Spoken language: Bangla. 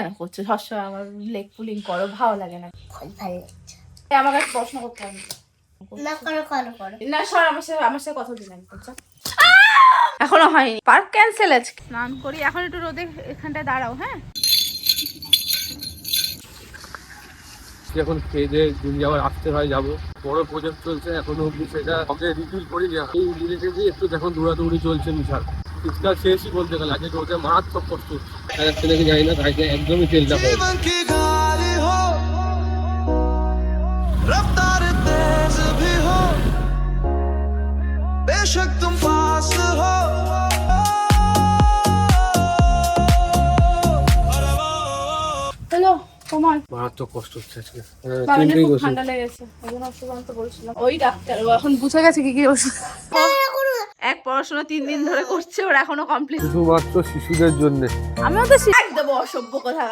কেন করছো সবসময়? আমার লেগ পুলিং করো, ভালো লাগে না। ভালো লাগছে আমার কাছে প্রশ্ন করতে হবে না। করো করো করো না, সর আমার সাথে কথা দিলেন করছো। এখনো হয়নি, পার্ক ক্যান্সেল আছে। স্নান করি এখন, একটু রোদে এখানটায় দাঁড়াও। হ্যাঁ, এখন খেয়ে দিয়ে দিন যাওয়ার আসতে হয় যাবো। বড় প্রজেক্ট চলছে এখনো অব্দি, সেটা ওকে রিফিল করি না। এই রিলেটেডই একটু দেখুন দৌড়াদৌড়ি চলছে বিশাল। শীতকাল শেষই বলতে গেলে, আগে রোদে মারাত্মক কষ্ট হচ্ছে দেখে যাই না, গাড়িতে একদমই তেলটা পাই। হ্যালো তোমার মারাত্মক কষ্ট হচ্ছে আজকে। বাবিনের তিনটেই খুব ওষুধ। ঠান্ডা লেগেছে, ওই জন্য ওষুধ আনতে বলছিলাম। ওই ডাক্তার ও এখন বুঝে গেছে কি কি ওষুধ। এক পড়াশোনা 3 দিন ধরে করছে, ওর এখনো কমপ্লিট। শুধুমাত্র শিশুদের জন্য। আমিও তো শিখ দেবো, অসভ্য কথা।